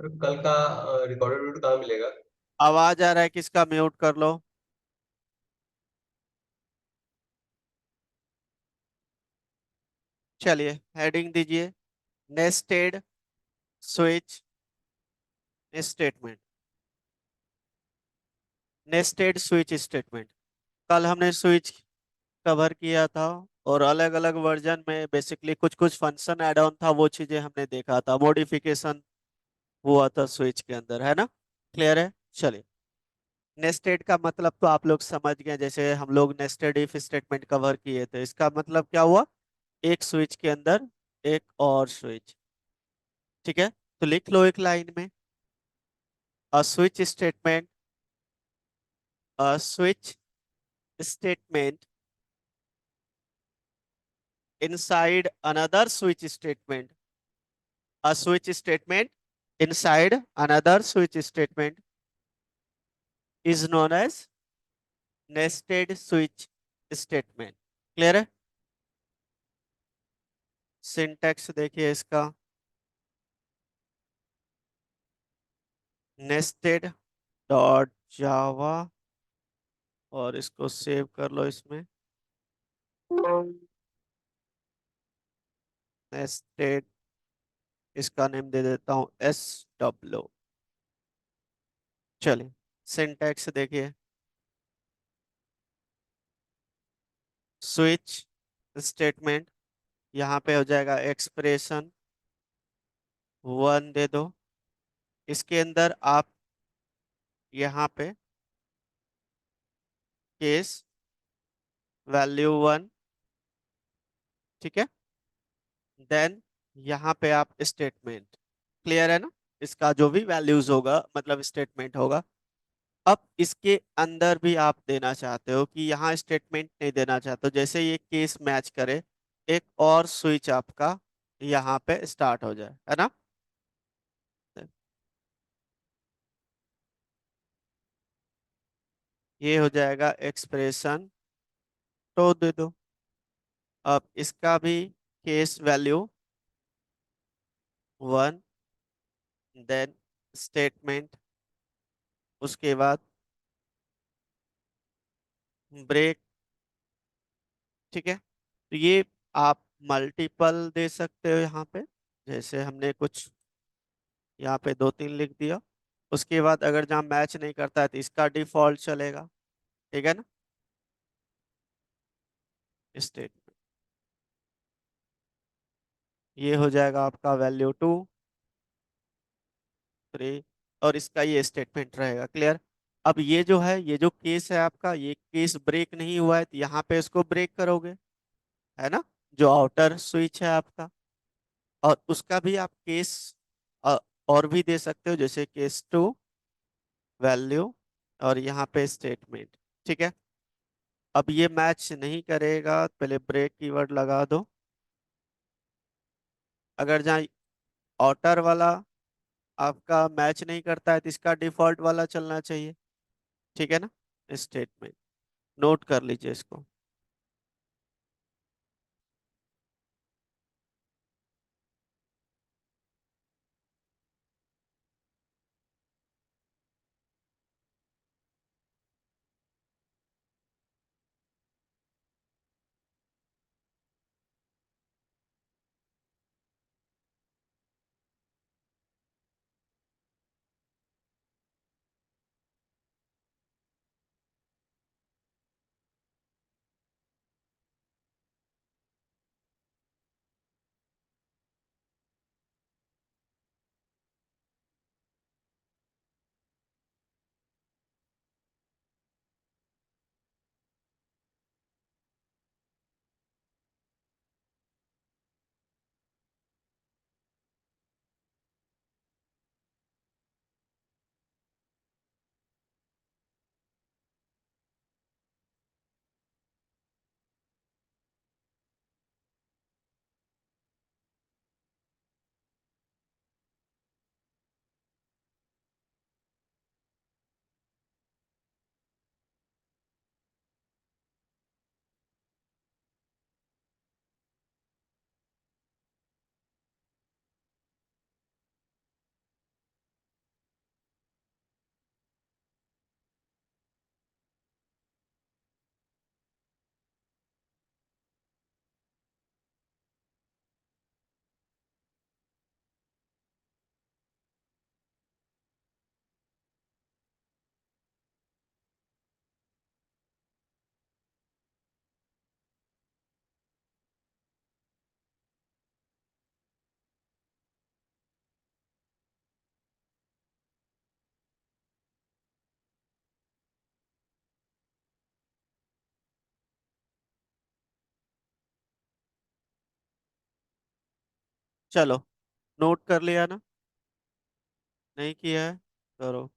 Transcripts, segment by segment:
और कल का रिकॉर्डेड वीडियो कहाँ मिलेगा? आवाज आ रहा है किसका? म्यूट कर लो। चलिए हेडिंग दीजिए, nested switch statement. Nested switch statement, कल हमने स्विच कवर किया था और अलग अलग वर्जन में बेसिकली कुछ कुछ फंक्शन ऐड ऑन था, वो चीजें हमने देखा था, मॉडिफिकेशन हुआ था स्विच के अंदर, है ना? क्लियर है? चलिए, नेस्टेड का मतलब तो आप लोग समझ गए, जैसे हम लोग नेस्टेड इफ स्टेटमेंट कवर किए थे, इसका मतलब क्या हुआ? एक स्विच के अंदर एक और स्विच। ठीक है, तो लिख लो एक लाइन में, a switch statement, a switch statement inside another switch statement, a switch statement inside another switch statement is known as nested switch statement। Clear है? सिंटैक्स देखिए इसका, नेस्टेड डॉट जावा, और इसको सेव कर लो इसमें, नेस्टेड, इसका नेम दे देता हूं SW। चलिए, सिंटैक्स देखिए, स्विच स्टेटमेंट, यहाँ पे हो जाएगा एक्सप्रेशन वन दे दो, इसके अंदर आप यहाँ पे केस वैल्यू वन, ठीक है, देन यहाँ पे आप स्टेटमेंट। क्लियर है ना? इसका जो भी वैल्यूज होगा मतलब स्टेटमेंट होगा। अब इसके अंदर भी आप देना चाहते हो कि यहाँ स्टेटमेंट नहीं देना चाहते हो, जैसे ये केस मैच करे, एक और स्विच आपका यहाँ पे स्टार्ट हो जाए, है ना? ये हो जाएगा एक्सप्रेशन, तो दे दो। अब इसका भी case value one, then statement, उसके बाद ब्रेक। ठीक है, तो ये आप मल्टीपल दे सकते हो यहाँ पे, जैसे हमने कुछ यहाँ पे दो तीन लिख दिया। उसके बाद अगर जहाँ मैच नहीं करता है तो इसका डिफॉल्ट चलेगा। ठीक है ना? स्टेटमेंट, ये हो जाएगा आपका वैल्यू टू, थ्री, और इसका ये स्टेटमेंट रहेगा। क्लियर? अब ये जो है, ये जो केस है आपका, ये केस ब्रेक नहीं हुआ है तो यहाँ पे इसको ब्रेक करोगे, है ना? जो आउटर स्विच है आपका, और उसका भी आप केस और भी दे सकते हो, जैसे केस टू, वैल्यू, और यहाँ पे स्टेटमेंट। ठीक है, अब ये मैच नहीं करेगा, पहले ब्रेक कीवर्ड लगा दो। अगर जहाँ आउटर वाला आपका मैच नहीं करता है तो इसका डिफॉल्ट वाला चलना चाहिए। ठीक है ना? स्टेटमेंट, नोट कर लीजिए इसको। चलो, नोट कर लिया ना? नहीं किया है? करो।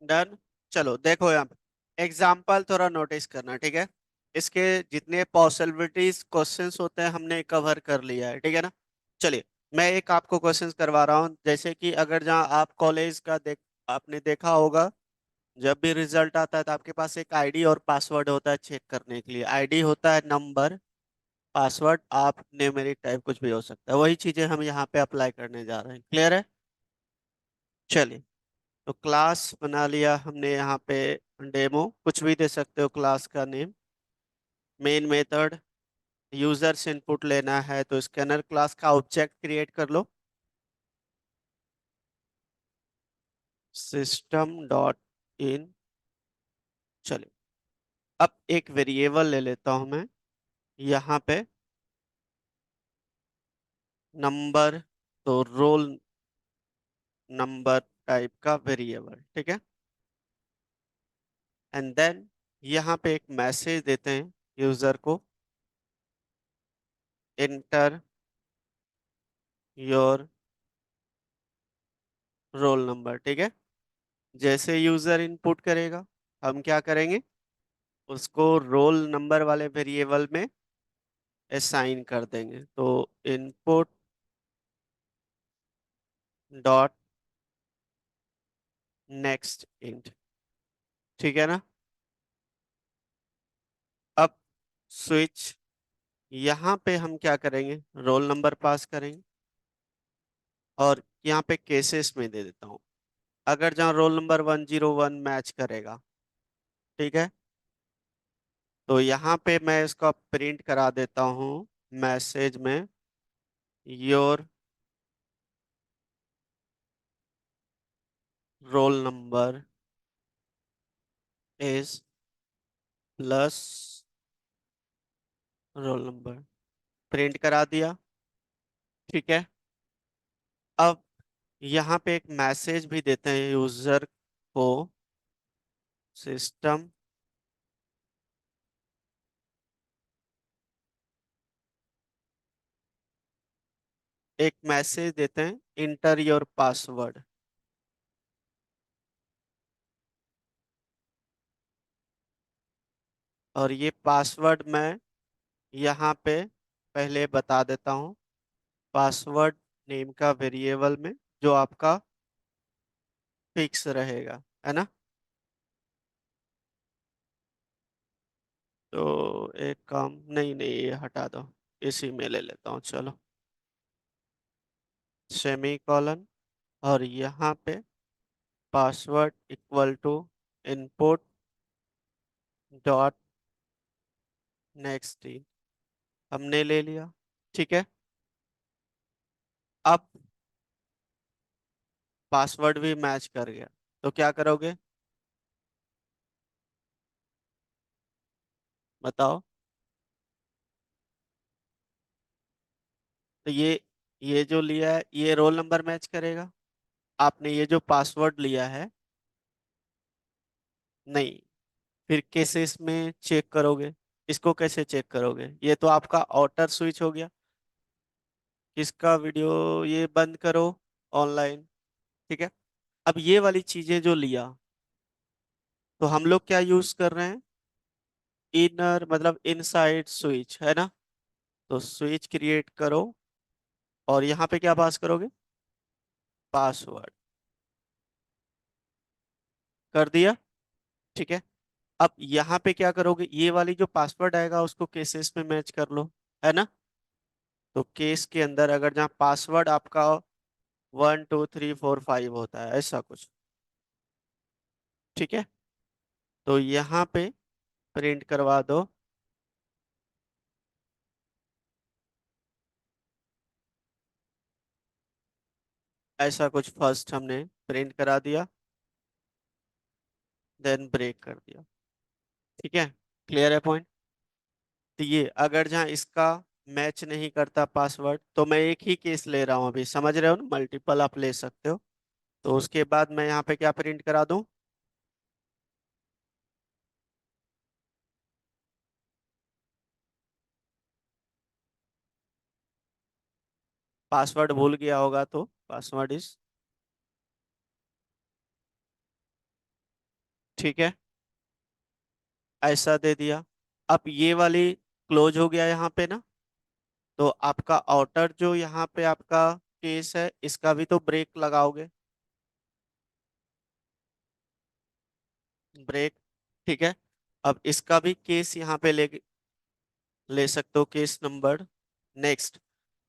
डन। चलो देखो यहाँ पे एग्जाम्पल थोड़ा नोटिस करना, ठीक है? इसके जितने पॉसिबिलिटीज क्वेश्चंस होते हैं हमने कवर कर लिया है, ठीक है ना? चलिए, मैं एक आपको क्वेश्चंस करवा रहा हूँ। जैसे कि अगर जहाँ आप कॉलेज का आपने देखा होगा, जब भी रिजल्ट आता है तो आपके पास एक आईडी और पासवर्ड होता है चेक करने के लिए। आईडी होता है नंबर, पासवर्ड आप न्यूमेरिक टाइप कुछ भी हो सकता है। वही चीजें हम यहाँ पे अप्लाई करने जा रहे हैं। क्लियर है? चलिए, तो क्लास बना लिया हमने यहाँ पे। डेमो कुछ भी दे सकते हो क्लास का नेम। मेन मेथड, यूजर से इनपुट लेना है तो स्कैनर क्लास का ऑब्जेक्ट क्रिएट कर लो। System dot in. चलिए, अब एक वेरिएबल ले लेता हूं मैं यहाँ पे, नंबर। तो रोल नंबर टाइप का वेरिएबल, ठीक है? एंड देन यहाँ पे एक मैसेज देते हैं यूजर को, एंटर योर रोल नंबर, ठीक है? जैसे यूजर इनपुट करेगा हम क्या करेंगे, उसको रोल नंबर वाले वेरिएबल में असाइन कर देंगे। तो इनपुट डॉट नेक्स्ट इंट, ठीक है ना? अब स्विच, यहाँ पे हम क्या करेंगे, रोल नंबर पास करेंगे और यहाँ पे केसेस में दे देता हूँ, अगर जहाँ रोल नंबर 101 मैच करेगा, ठीक है? तो यहाँ पे मैं इसका प्रिंट करा देता हूँ मैसेज में, your roll number is plus roll number. Print करा दिया, ठीक है? अब यहाँ पे एक मैसेज भी देते हैं यूजर को, सिस्टम एक मैसेज देते हैं, इंटर योर पासवर्ड। और ये पासवर्ड मैं यहाँ पे पहले बता देता हूँ, पासवर्ड नेम का वेरिएबल में जो आपका फिक्स रहेगा, है ना? तो एक काम, नहीं नहीं ये हटा दो, इसी में ले लेता हूँ। चलो, सेमी कॉलन, और यहाँ पे password equal to input dot next, हमने ले लिया, ठीक है? अब पासवर्ड भी मैच कर गया, तो क्या करोगे बताओ? तो ये जो लिया है ये रोल नंबर मैच करेगा। आपने ये जो पासवर्ड लिया है, नहीं। फिर केसेस में चेक करोगे, इसको कैसे चेक करोगे? ये तो आपका आउटर स्विच हो गया। इसका वीडियो ये बंद करो ऑनलाइन, ठीक है? अब ये वाली चीजें जो लिया, तो हम लोग क्या यूज कर रहे हैं, इनर मतलब इनसाइड स्विच, है ना? तो स्विच क्रिएट करो और यहाँ पे क्या पास करोगे, पासवर्ड। कर दिया, ठीक है? अब यहाँ पे क्या करोगे, ये वाली जो पासवर्ड आएगा उसको केसेस में मैच कर लो, है ना? तो केस के अंदर अगर जहाँ पासवर्ड आपका 1 2 3 4 5 होता है, ऐसा कुछ, ठीक है? तो यहाँ पे प्रिंट करवा दो, ऐसा कुछ फर्स्ट हमने प्रिंट करा दिया, देन ब्रेक कर दिया, ठीक है? क्लियर है पॉइंट? तो ये अगर जहाँ इसका मैच नहीं करता पासवर्ड, तो मैं एक ही केस ले रहा हूँ अभी, समझ रहे हो ना, मल्टीपल आप ले सकते हो। तो उसके बाद मैं यहाँ पे क्या प्रिंट करा दूं? पासवर्ड भूल गया होगा तो पासवर्ड इज, ठीक है, ऐसा दे दिया। अब ये वाली क्लोज हो गया यहाँ पे ना। तो आपका आउटर जो यहाँ पे आपका केस है, इसका भी तो ब्रेक लगाओगे, ब्रेक, ठीक है। अब इसका भी केस यहाँ पे ले सकते हो, केस नंबर नेक्स्ट।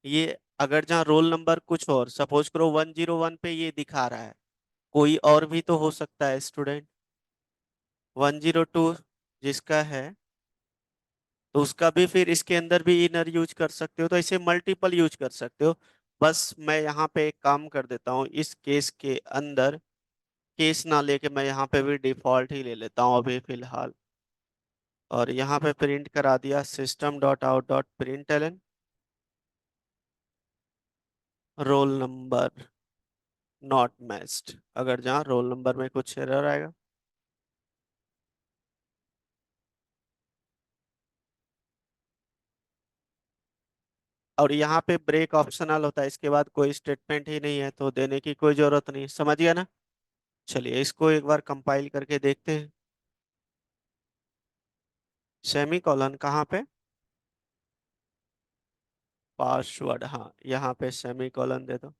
ये अगर जहाँ रोल नंबर कुछ और, सपोज करो 101 पे ये दिखा रहा है, कोई और भी तो हो सकता है स्टूडेंट। 102 जिसका है, तो उसका भी फिर इसके अंदर भी इनर यूज कर सकते हो, तो ऐसे मल्टीपल यूज कर सकते हो। बस मैं यहाँ पे एक काम कर देता हूँ, इस केस के अंदर केस ना लेके मैं यहाँ पे भी डिफॉल्ट ही ले लेता हूँ अभी फिलहाल। और यहाँ पे प्रिंट करा दिया system dot out dot println, roll number not matched, अगर जहाँ रोल नंबर में कुछ एरर आएगा। और यहाँ पे ब्रेक ऑप्शनल होता है, इसके बाद कोई स्टेटमेंट ही नहीं है तो देने की कोई जरूरत नहीं, समझ गया ना। चलिए इसको एक बार कंपाइल करके देखते हैं। सेमी कॉलन कहाँ पे? पासवर्ड, हाँ यहाँ पे सेमी कॉलन दे दो।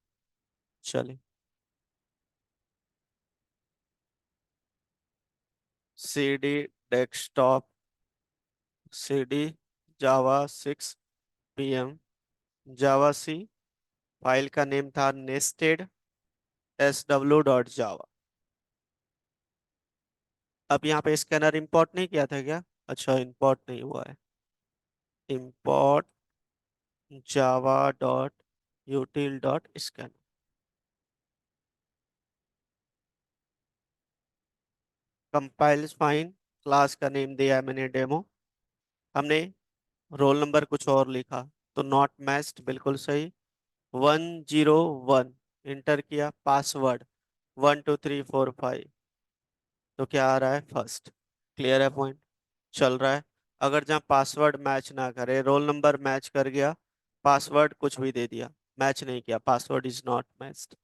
चलिए, C D desktop, C D Java 6 PM, Java C, file का नेम था नेस्टेड sw.java। अब यहाँ पे स्कैनर इंपोर्ट नहीं किया था क्या? अच्छा, इंपोर्ट नहीं हुआ है। Import Java dot यूटिल dot scan, compiles fine, class का नेम दिया है मैंने डेमो। हमने रोल नंबर कुछ और लिखा, तो नॉट मैच्ड बिल्कुल सही। 101 इंटर किया, पासवर्ड 12345, तो क्या आ रहा है? फर्स्ट। क्लियर है पॉइंट, चल रहा है। अगर जहाँ पासवर्ड मैच ना करे, रोल नंबर मैच कर गया, पासवर्ड कुछ भी दे दिया, मैच नहीं किया, password is not matched.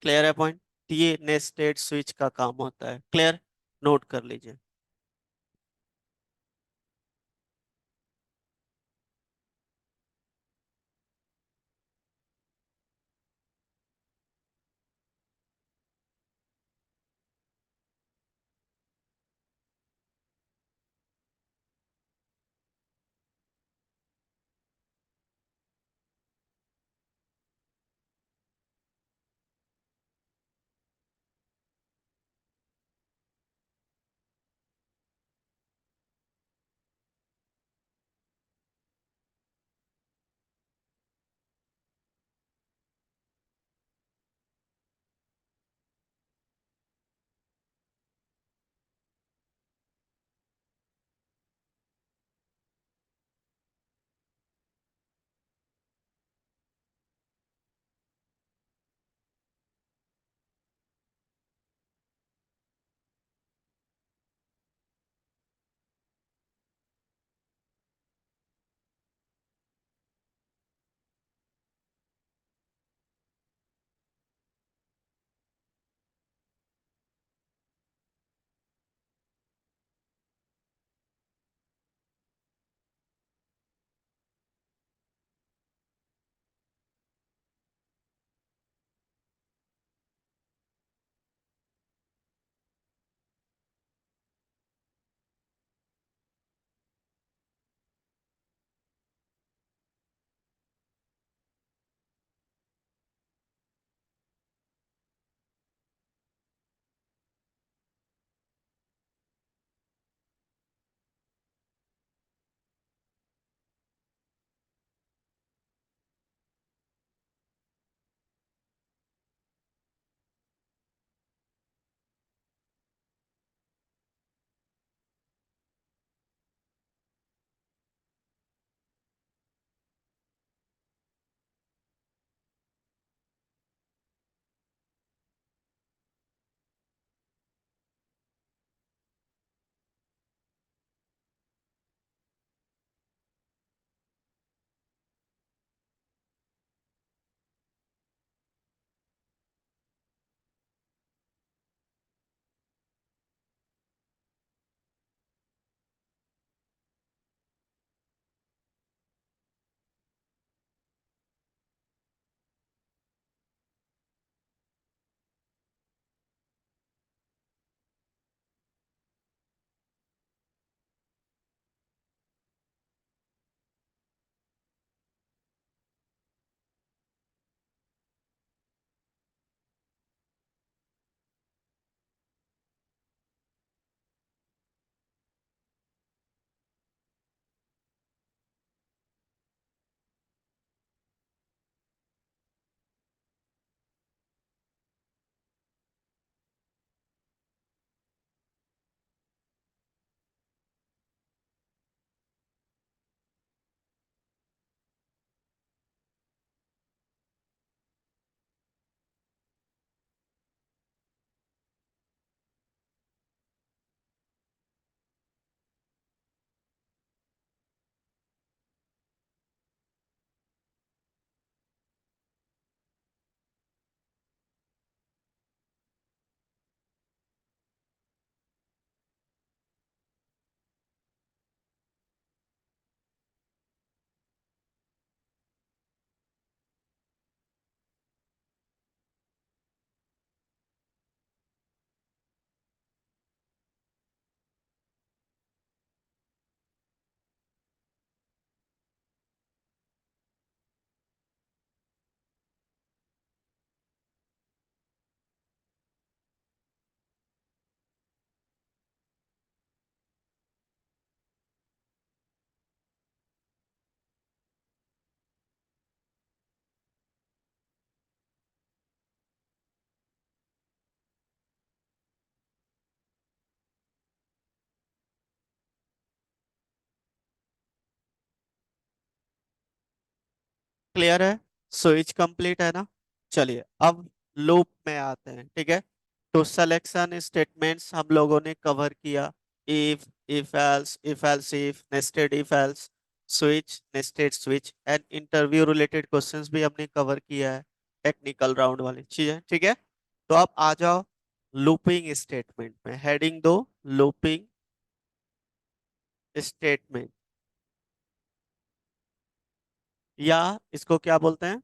Clear है पॉइंट। ये नेस्टेड स्विच का काम होता है, क्लियर, नोट कर लीजिए। क्लियर है? स्विच कंप्लीट है ना? चलिए अब लूप में आते हैं, ठीक है। तो सिलेक्शन स्टेटमेंट्स हम लोगों ने कवर किया। If else if, nested if else, switch, nested switch and interview related questions भी हमने कवर किया है, टेक्निकल राउंड वाली चीजें, ठीक है। तो आप आ जाओ लूपिंग स्टेटमेंट में, हेडिंग दो लूपिंग स्टेटमेंट, या इसको क्या बोलते हैं,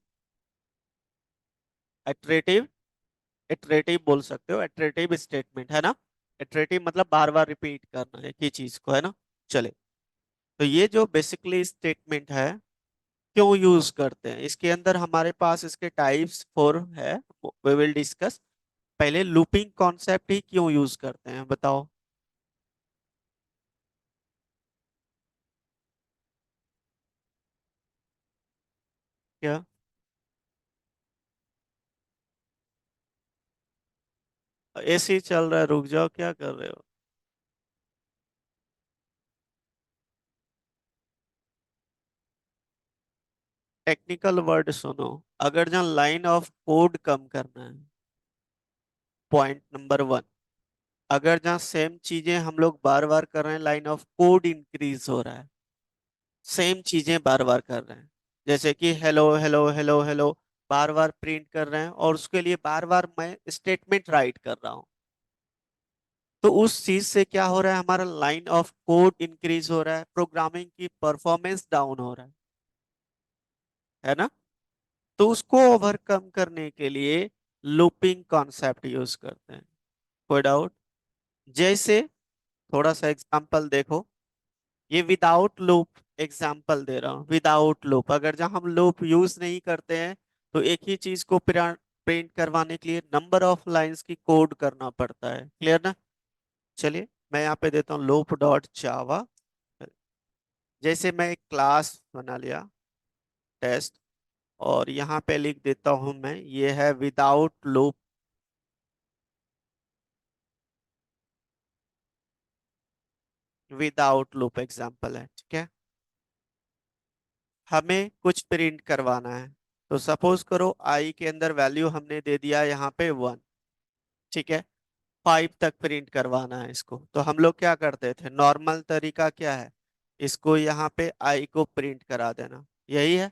इटरेटिव, इटरेटिव बोल सकते हो, इटरेटिव स्टेटमेंट है ना। इटरेटिव मतलब बार बार रिपीट करना एक ही चीज को, है ना। चले, तो ये जो बेसिकली स्टेटमेंट है क्यों यूज करते हैं, इसके अंदर हमारे पास इसके टाइप्स फोर है, वी विल डिस्कस। पहले लूपिंग कॉन्सेप्ट ही क्यों यूज करते हैं बताओ। क्या ऐसे ही चल रहा है, रुक जाओ, क्या कर रहे हो। टेक्निकल वर्ड सुनो। अगर जहाँ लाइन ऑफ कोड कम करना है, पॉइंट नंबर वन, अगर जहाँ सेम चीजें हम लोग बार बार कर रहे हैं, लाइन ऑफ कोड इंक्रीज हो रहा है, सेम चीजें बार बार कर रहे हैं, जैसे कि हेलो हेलो हेलो हेलो बार बार प्रिंट कर रहे हैं, और उसके लिए बार बार मैं स्टेटमेंट राइट कर रहा हूँ, तो उस चीज से क्या हो रहा है, हमारा लाइन ऑफ कोड इंक्रीज हो रहा है, प्रोग्रामिंग की परफॉर्मेंस डाउन हो रहा है ना। तो उसको ओवरकम करने के लिए लूपिंग कॉन्सेप्ट यूज करते हैं। कोई डाउट? जैसे थोड़ा सा एग्जांपल देखो, ये विदाउट लूप एग्जांपल दे रहा हूँ, विदाउट लूप अगर जहाँ हम लूप यूज नहीं करते हैं, तो एक ही चीज को प्रिंट करवाने के लिए नंबर ऑफ लाइंस की कोड करना पड़ता है, क्लियर ना। चलिए मैं यहाँ पे देता हूँ लूप डॉट जावा। जैसे मैं एक क्लास बना लिया टेस्ट, और यहाँ पे लिख देता हूँ मैं, ये है without loop, without loop example है, ठीक है। हमें कुछ प्रिंट करवाना है, तो सपोज करो आई के अंदर वैल्यू हमने दे दिया यहाँ पे वन, ठीक है। फाइव तक प्रिंट करवाना है इसको, तो हम लोग क्या करते थे, नॉर्मल तरीका क्या है, इसको यहाँ पे आई को प्रिंट करा देना, यही है।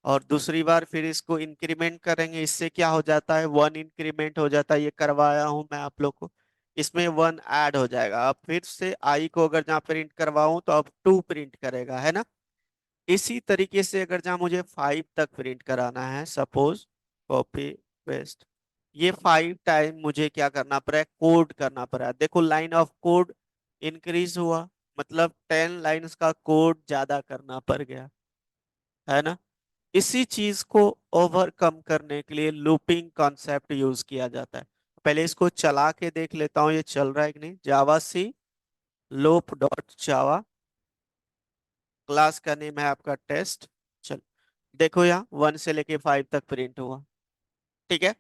और दूसरी बार फिर इसको इंक्रीमेंट करेंगे, इससे क्या हो जाता है, वन इंक्रीमेंट हो जाता है, ये करवाया हूं मैं आप लोग को, इसमें वन ऐड हो जाएगा। अब फिर से आई को अगर जहाँ प्रिंट करवाऊं तो अब टू प्रिंट करेगा, है ना। इसी तरीके से अगर जहाँ मुझे फाइव तक प्रिंट कराना है, सपोज कॉपी पेस्ट, ये फाइव टाइम मुझे क्या करना पड़ा है, कोड करना पड़ा है। देखो लाइन ऑफ कोड इंक्रीज हुआ, मतलब 10 लाइन्स का कोड ज्यादा करना पड़ गया, है ना। इसी चीज को ओवरकम करने के लिए लूपिंग कॉन्सेप्ट यूज किया जाता है। पहले इसको चला के देख लेता हूँ ये चल रहा है कि नहीं। जावा सी लूप डॉट जावा, क्लास का नेम है आपका टेस्ट। चल देखो यहाँ वन से लेके फाइव तक प्रिंट हुआ, ठीक है।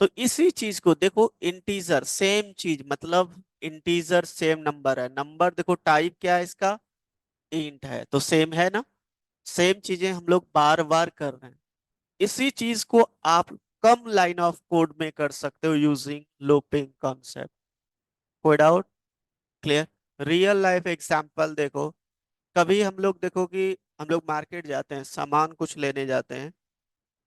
तो इसी चीज को देखो, इंटीजर सेम चीज, मतलब इंटीजर सेम नंबर है, नंबर देखो टाइप क्या है इसका, इंट है, तो सेम है ना। सेम चीजें हम लोग बार बार कर रहे हैं, इसी चीज को आप कम लाइन ऑफ कोड में कर सकते हो यूजिंग लूपिंग कॉन्सेप्ट। कोई doubt? Clear? Real life example देखो, कभी हम लोग देखो कि हम लोग मार्केट जाते हैं, सामान कुछ लेने जाते हैं,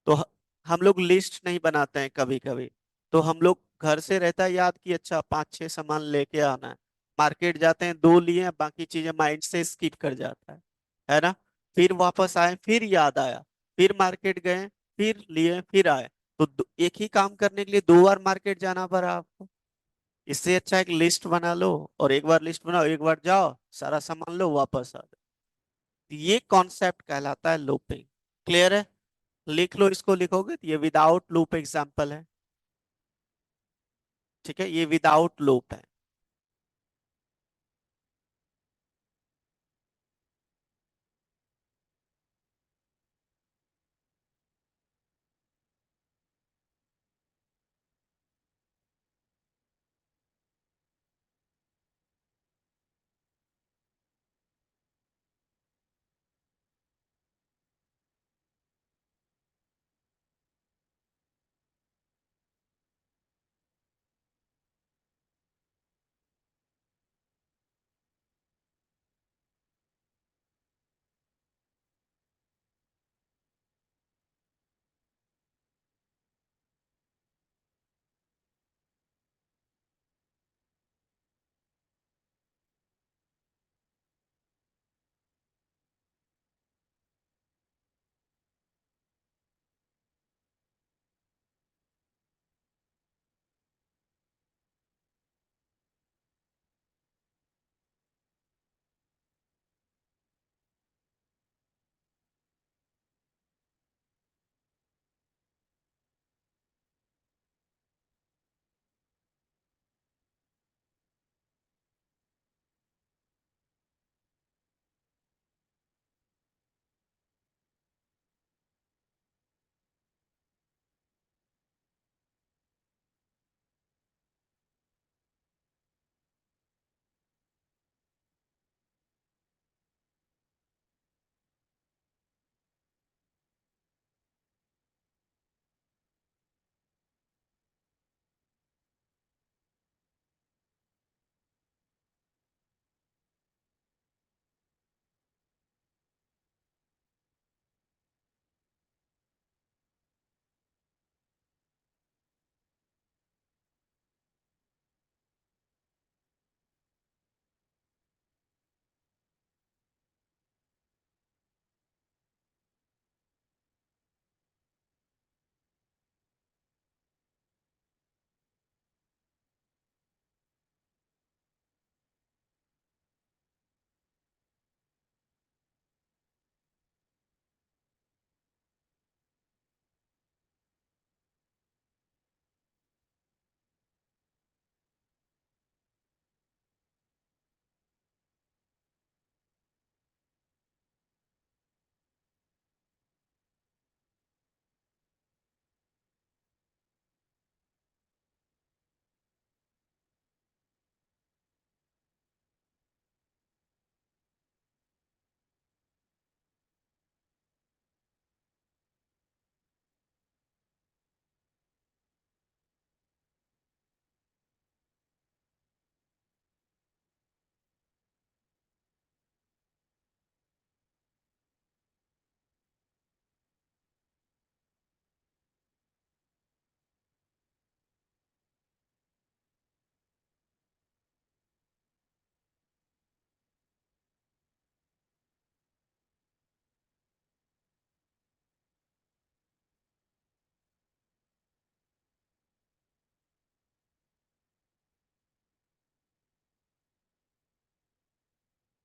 तो हम लोग लिस्ट नहीं बनाते हैं कभी कभी, तो हम लोग घर से रहता है याद कि अच्छा पांच छह सामान लेके आना है, मार्केट जाते हैं दो लिए, बाकी चीजें माइंड से स्किप कर जाता है ना। फिर वापस आए, फिर याद आया, फिर मार्केट गए, फिर लिए, फिर आए, तो एक ही काम करने के लिए दो बार मार्केट जाना पड़ा आपको। इससे अच्छा एक लिस्ट बना लो, और एक बार लिस्ट बनाओ, एक बार जाओ सारा सामान लो वापस आ जाओ। ये कॉन्सेप्ट कहलाता है लूपिंग। क्लियर है? लिख लो, इसको लिखोगे तो ये विदाउट लूप एग्जांपल है, ठीक है, ये विदाउट लूप है।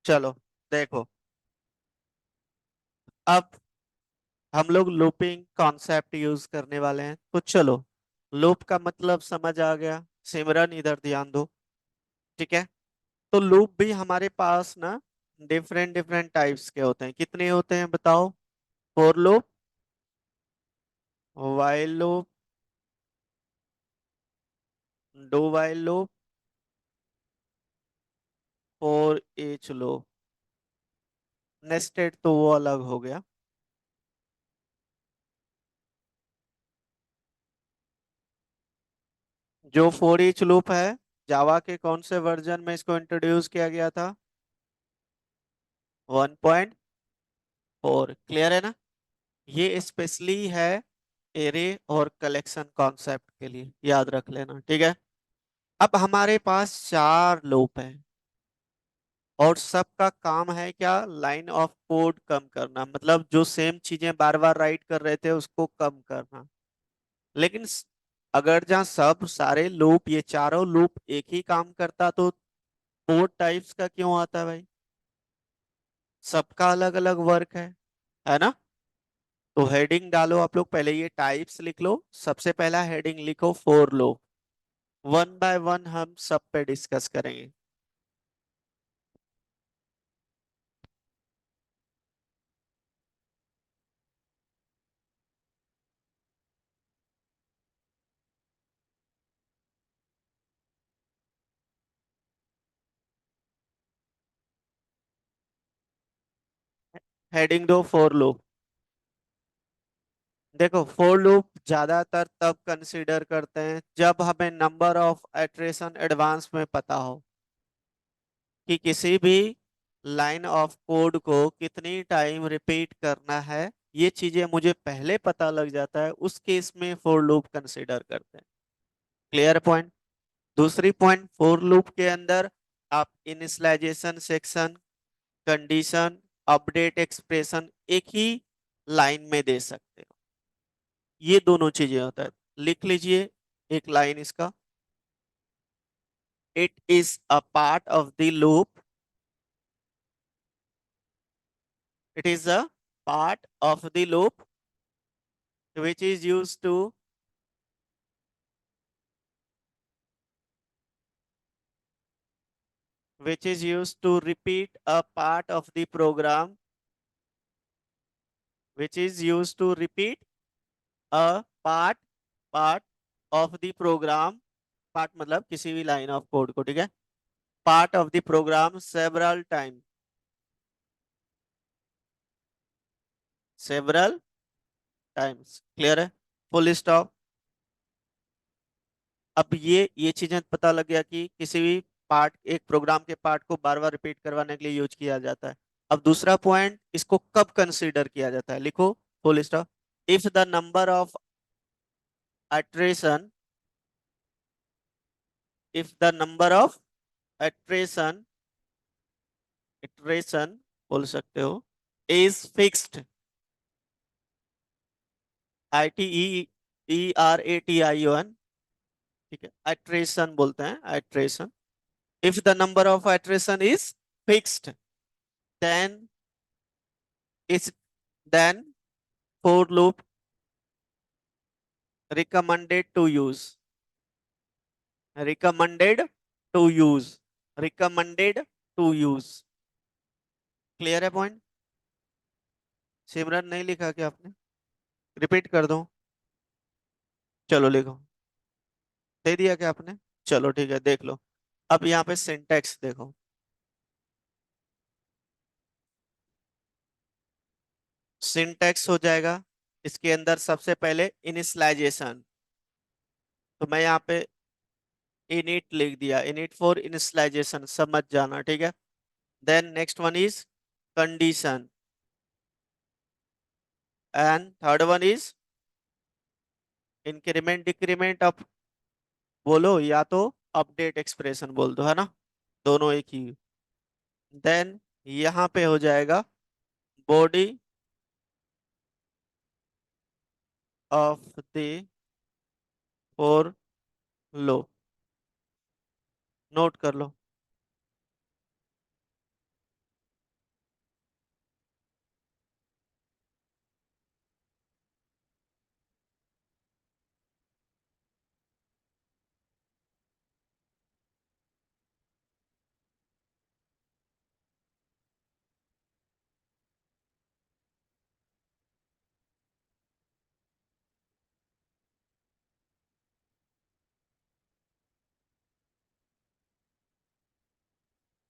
चलो देखो, अब हम लोग लूपिंग कॉन्सेप्ट यूज करने वाले हैं, तो चलो, लूप का मतलब समझ आ गया। सिमरन इधर ध्यान दो, ठीक है। तो लूप भी हमारे पास ना डिफरेंट डिफरेंट टाइप्स के होते हैं। कितने होते हैं बताओ? For loop, while loop, do while loop, for each loop. Nested तो वो अलग हो गया। जो फॉर ईच लूप है, जावा के कौन से वर्जन में इसको इंट्रोड्यूस किया गया था? 1.4। क्लियर है ना? ये स्पेशली है एरे और कलेक्शन कॉन्सेप्ट के लिए, याद रख लेना, ठीक है। अब हमारे पास चार लूप हैं और सबका काम है क्या? लाइन ऑफ कोड कम करना, मतलब जो सेम चीजें बार बार राइट कर रहे थे उसको कम करना। लेकिन अगर जहाँ सब सारे लूप, ये चारों लूप एक ही काम करता, तो फोर टाइप्स का क्यों आता है भाई? सबका अलग अलग वर्क है ना? तो हेडिंग डालो आप लोग, पहले ये टाइप्स लिख लो। सबसे पहला हेडिंग लिखो for loop. One by one हम सब पे डिस्कस करेंगे। हेडिंग दो फोर लूप। देखो, फोर लूप ज्यादातर तब कंसीडर करते हैं जब हमें नंबर ऑफ इटरेशन एडवांस में पता हो कि किसी भी लाइन ऑफ कोड को कितनी टाइम रिपीट करना है। ये चीजें मुझे पहले पता लग जाता है, उस केस में फोर लूप कंसीडर करते हैं। Clear point? दूसरी पॉइंट, फोर लूप के अंदर आप initialisation section, condition, update expression एक ही लाइन में दे सकते हो। ये दोनों चीजें होता है। लिख लीजिए एक लाइन इसका। It is a part of the loop, it is a part of the loop which is used to which is used to repeat a part of the program, which is used to repeat a part of the program। Part मतलब किसी भी line of code को, ठीक है। Part of the program several time, several times. Clear है? Full stop. अब ये चीजें पता लग गया कि किसी भी पार्ट, एक प्रोग्राम के पार्ट को बार बार रिपीट करवाने के लिए यूज किया जाता है। अब दूसरा पॉइंट, इसको कब कंसीडर किया जाता है? लिखो full stop. If the number of iteration, if the number of iteration, iteration बोल सकते हो, is fixed, iteration, ठीक है, iteration बोलते हैं, iteration। if the number of iteration is fixed, then is then for loop recommended to use, recommended to use, recommended to use। Clear है point? सिमरन नहीं लिखा क्या आपने? रिपीट कर दूं? चलो लिखो। दे दिया क्या आपने? चलो ठीक है, देख लो। अब यहाँ पे सिंटैक्स देखो। सिंटैक्स हो जाएगा इसके अंदर सबसे पहले इनिशियलाइजेशन। तो मैं यहाँ पे इनिट लिख दिया, इनिट फॉर इनिशियलाइजेशन, समझ जाना, ठीक है। Then next one is condition, and third one is increment decrement of, बोलो या तो अपडेट एक्सप्रेशन बोल दो, है ना? दोनों एक ही। देन यहाँ पे हो जाएगा body of the four low, note कर लो।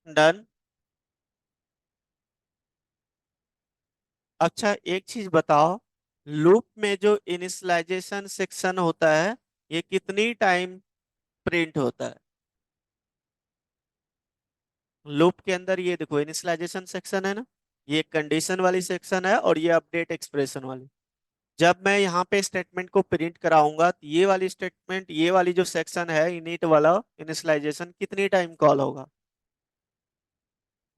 डन। अच्छा एक चीज बताओ, लूप में जो इनिशियलाइजेशन सेक्शन होता है ये कितनी टाइम प्रिंट होता है? लूप के अंदर ये देखो इनिशियलाइजेशन सेक्शन है ना, ये कंडीशन वाली सेक्शन है और ये अपडेट एक्सप्रेशन वाली। जब मैं यहाँ पे स्टेटमेंट को प्रिंट कराऊंगा तो ये वाली स्टेटमेंट, ये वाली जो सेक्शन है इनिट वाला इनिशियलाइजेशन कितनी टाइम कॉल होगा?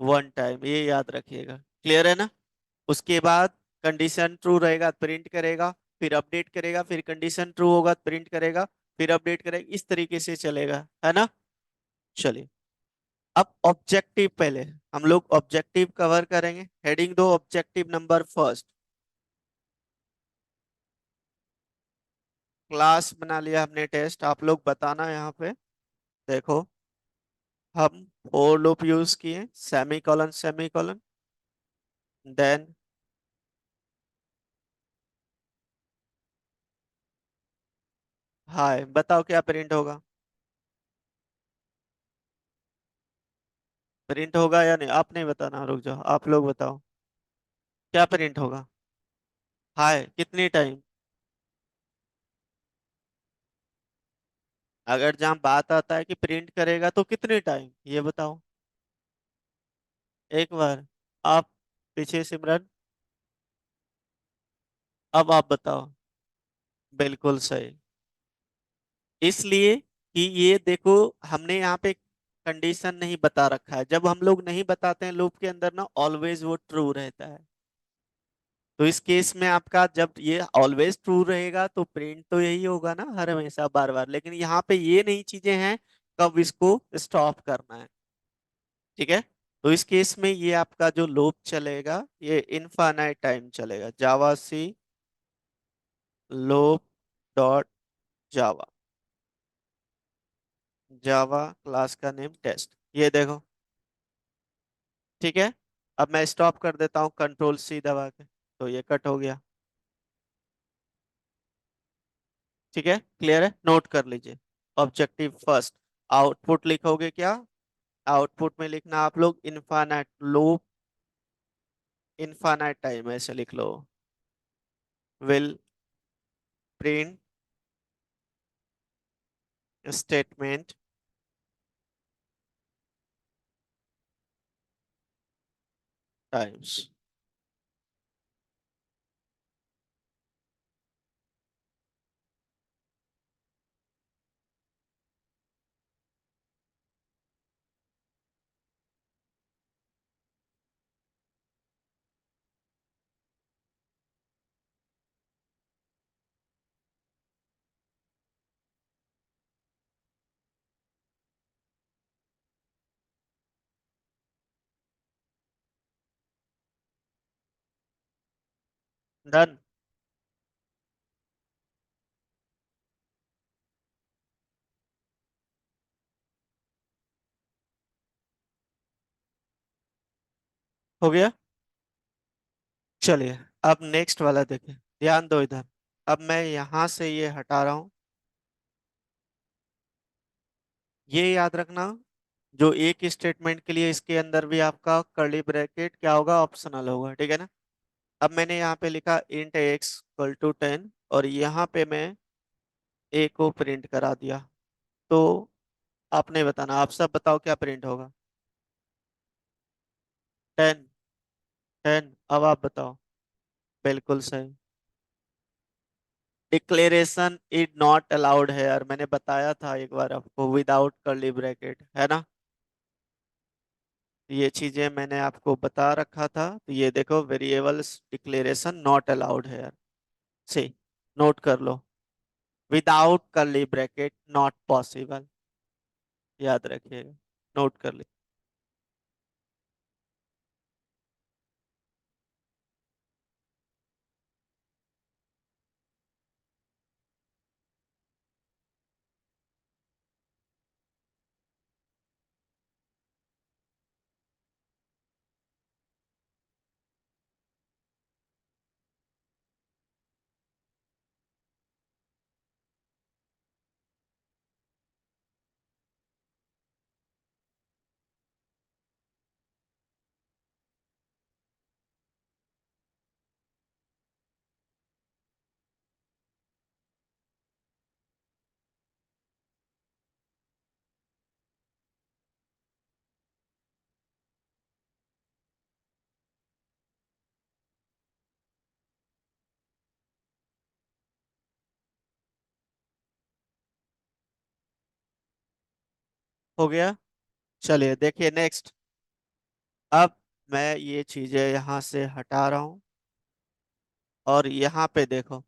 वन टाइम, ये याद रखिएगा। क्लियर है ना? उसके बाद कंडीशन ट्रू रहेगा प्रिंट करेगा, फिर अपडेट करेगा, फिर कंडीशन ट्रू होगा प्रिंट करेगा, फिर अपडेट करेगा, इस तरीके से चलेगा, है ना? चलिए, अब ऑब्जेक्टिव पहले हम लोग ऑब्जेक्टिव कवर करेंगे। हेडिंग दो ऑब्जेक्टिव नंबर फर्स्ट। क्लास बना लिया हमने टेस्ट, आप लोग बताना यहाँ पे। देखो, हम फोर लूप यूज किए, semi colon semi colon, then hi. बताओ क्या प्रिंट होगा? प्रिंट होगा या नहीं? आप नहीं बताना, रुक जाओ, आप लोग बताओ क्या प्रिंट होगा। हाय कितनी टाइम? अगर जहाँ बात आता है कि प्रिंट करेगा तो कितने टाइम, ये बताओ एक बार। आप पीछे सिमरन, अब आप बताओ। बिल्कुल सही। इसलिए कि ये देखो, हमने यहाँ पे कंडीशन नहीं बता रखा है। जब हम लोग नहीं बताते हैं लूप के अंदर ना, ऑलवेज वो ट्रू रहता है। तो इस केस में आपका जब ये ऑलवेज ट्रू रहेगा तो प्रिंट तो यही होगा ना हर हमेशा बार बार, लेकिन यहाँ पे ये नहीं चीजें हैं कब इसको स्टॉप करना है। ठीक है? तो इस केस में ये आपका जो लूप चलेगा ये इनफाइनाइट टाइम चलेगा। Java C loop dot Java, Java class का नेम टेस्ट, ये देखो। ठीक है? अब मैं स्टॉप कर देता हूँ कंट्रोल सी दबा के, तो ये कट हो गया। ठीक है, क्लियर है? नोट कर लीजिए। ऑब्जेक्टिव फर्स्ट, आउटपुट लिखोगे क्या? आउटपुट में लिखना आप लोग इनफाइनाइट लूप, इनफाइनाइट टाइम ऐसे लिख लो, will print statement times. Done. हो गया। चलिए, अब नेक्स्ट वाला देखें, ध्यान दो इधर। अब मैं यहां से ये हटा रहा हूं। ये याद रखना, जो एक स्टेटमेंट के लिए इसके अंदर भी आपका कर्ली ब्रैकेट क्या होगा, ऑप्शनल होगा। ठीक है ना? अब मैंने यहाँ पे लिखा इंट एक्स इक्वल टू 10 और यहाँ पे मैं ए को प्रिंट करा दिया। तो आपने बताना, आप सब बताओ क्या प्रिंट होगा? 10। 10, अब आप बताओ। बिल्कुल सही। डिक्लेरेशन इज नॉट अलाउड है यार, मैंने बताया था एक बार आपको, विदाउट कर्ली ब्रैकेट, है ना? ये चीजें मैंने आपको बता रखा था। तो ये देखो, वेरिएबल्स डिक्लेरेशन नॉट अलाउड है यार, से नोट कर लो। Without curly bracket not possible, याद रखिएगा, नोट कर ली। हो गया। चलिए देखिए नेक्स्ट। अब मैं ये चीजें यहाँ से हटा रहा हूँ और यहाँ पे देखो।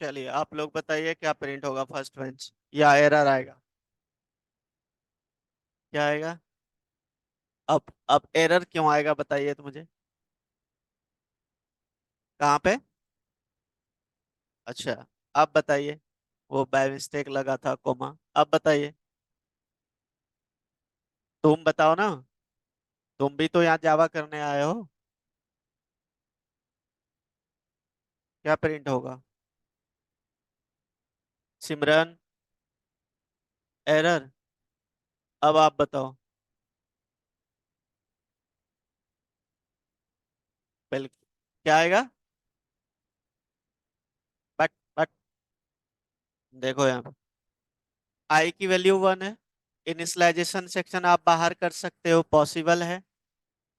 चलिए आप लोग बताइए क्या प्रिंट होगा फर्स्ट बेंच, या एरर आएगा? क्या आएगा? अब एरर क्यों आएगा बताइए तो मुझे। कहाँ पे? अच्छा, अब बताइए। वो बाय मिस्टेक लगा था कोमा। अब बताइए। तुम बताओ ना। तुम भी तो यहाँ जावा करने आए हो। क्या प्रिंट होगा? सिमरन, एरर। अब आप बताओ। बिल क्या आएगा? बट देखो यहाँ पे आई की वैल्यू 1 है। इनिशियलाइजेशन सेक्शन आप बाहर कर सकते हो, पॉसिबल है।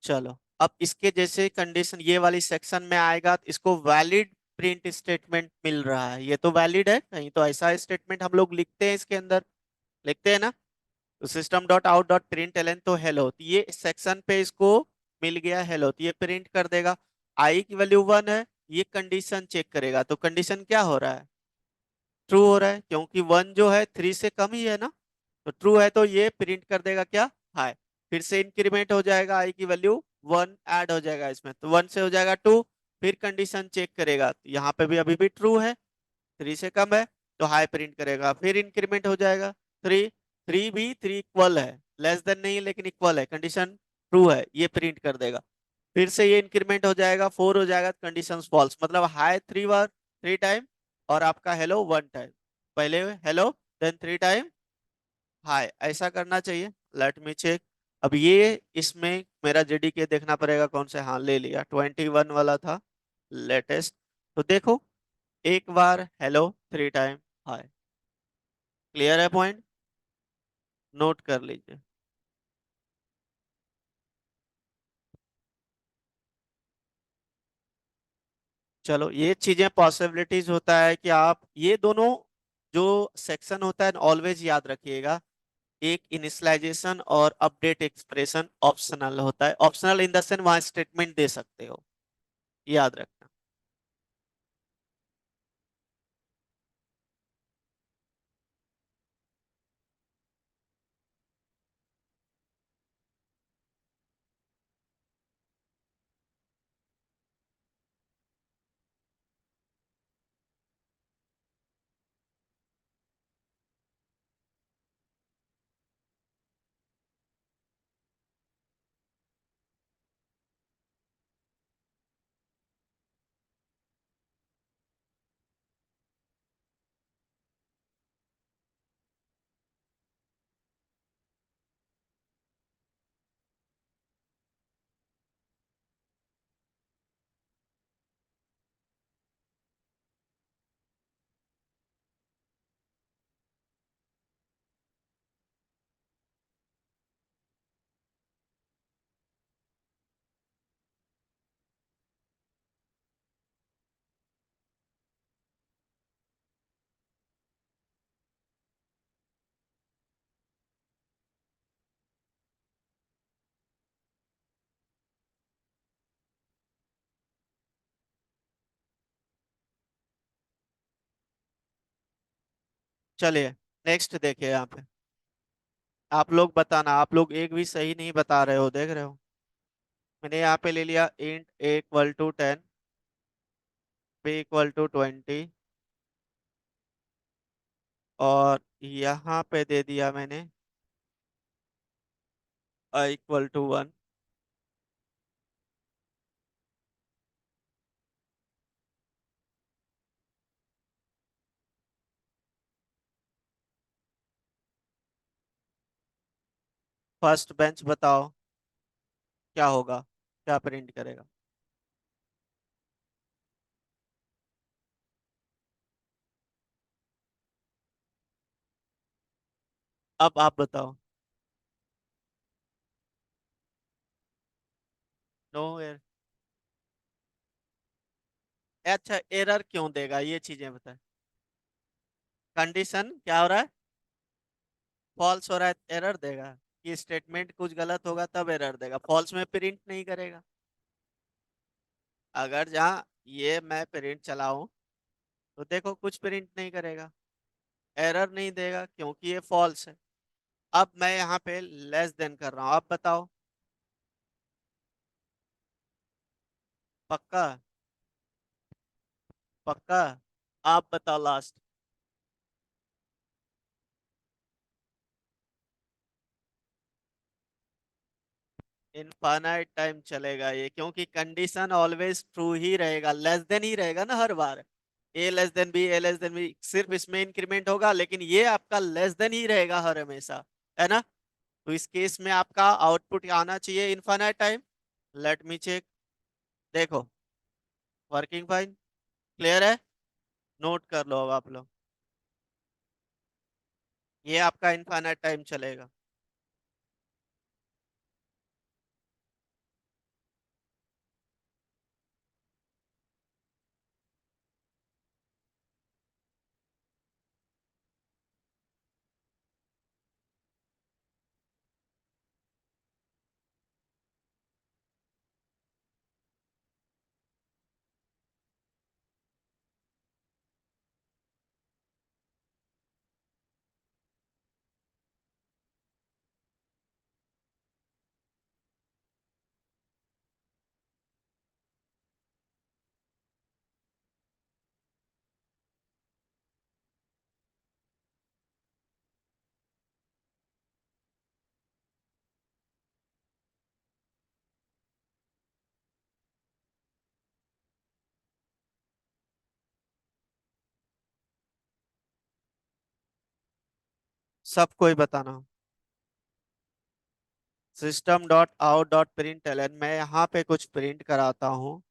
चलो, अब इसके जैसे कंडीशन ये वाली सेक्शन में आएगा तो इसको वैलिड प्रिंट स्टेटमेंट मिल रहा है। ये तो वैलिड है, कहीं तो ऐसा स्टेटमेंट हम लोग लिखते हैं इसके अंदर। लिखते हैं ना। तो system dot out dot println तो हेलो, तो ये सेक्शन पे इसको मिल गया हेलो, तो ये प्रिंट कर देगा। आई की वैल्यू 1 है। ये कंडीशन चेक करेगा, तो कंडीशन क्या हो रहा है? ट्रू हो रहा है, क्योंकि 1 जो है 3 से कम ही है ना। तो ट्रू है तो ये प्रिंट कर देगा क्या? हाई। फिर से इंक्रीमेंट हो जाएगा, आई की वैल्यू 1 ऐड हो जाएगा इसमें, तो 1 से हो जाएगा 2। फिर कंडीशन चेक करेगा, तो यहाँ पे भी अभी भी ट्रू है, 3 से कम है, तो हाई प्रिंट करेगा। फिर इंक्रीमेंट हो जाएगा 3। 3 भी 3 इक्वल है, लेस देन नहीं है लेकिन इक्वल है, कंडीशन ट्रू है, ये प्रिंट कर देगा। फिर से ये इंक्रीमेंट हो जाएगा, 4 हो जाएगा, कंडीशन फॉल्स, मतलब हाई 3 बार, 3 टाइम, और आपका हेलो 1 टाइम। पहले हेलो, देन 3 टाइम हाय, ऐसा करना चाहिए। Let me check. अब ये इसमें मेरा जेडीके देखना पड़ेगा कौन से। हाँ ले लिया, 21 वाला था लेटेस्ट। तो देखो, एक बार हेलो, 3 टाइम हाय। क्लियर है पॉइंट? नोट कर लीजिए। चलो, ये चीजें पॉसिबिलिटीज होता है कि आप ये दोनों जो सेक्शन होता है ऑलवेज याद रखिएगा। एक इनिशियलाइजेशन और अपडेट एक्सप्रेशन ऑप्शनल होता है। ऑप्शनल इन द सेंस वहां स्टेटमेंट दे सकते हो, याद रखना। चलिए नेक्स्ट देखिए यहाँ पे। आप लोग बताना, आप लोग एक भी सही नहीं बता रहे हो, देख रहे हो। मैंने यहाँ पे ले लिया int A equal to 10, B equal to 20, और यहाँ पे दे दिया मैंने i = 1। फर्स्ट बेंच बताओ क्या होगा, क्या प्रिंट करेगा। अब आप बताओ। No error. अच्छा, एरर क्यों देगा, ये चीजें बताए। कंडीशन क्या हो रहा है, फॉल्स हो रहा है, एरर देगा। ये स्टेटमेंट कुछ गलत होगा तब एरर देगा, फॉल्स में प्रिंट नहीं करेगा। अगर जहाँ ये मैं प्रिंट चलाऊं तो देखो कुछ प्रिंट नहीं करेगा, एरर नहीं देगा क्योंकि ये फॉल्स है। अब मैं यहाँ पे लेस देन कर रहा हूँ, आप बताओ। पक्का? पक्का? आप बताओ लास्ट। इनफाइनाइट टाइम चलेगा ये, क्योंकि कंडीशन ऑलवेज ट्रू ही रहेगा, लेस देन ही रहेगा ना हर बार। ए लेस देन बी, ए लेस देन बी, सिर्फ इसमें इंक्रीमेंट होगा, लेकिन ये आपका लेस देन ही रहेगा हर हमेशा, है ना। तो इस केस में आपका आउटपुट आना चाहिए infinite time. Let me check. देखो, वर्किंग फाइन, क्लियर है। नोट कर लो अब आप लोग, ये आपका इनफाइनाइट टाइम चलेगा। सबको ही बताना। System dot out dot println, मैं यहाँ पे कुछ प्रिंट कराता हूँ।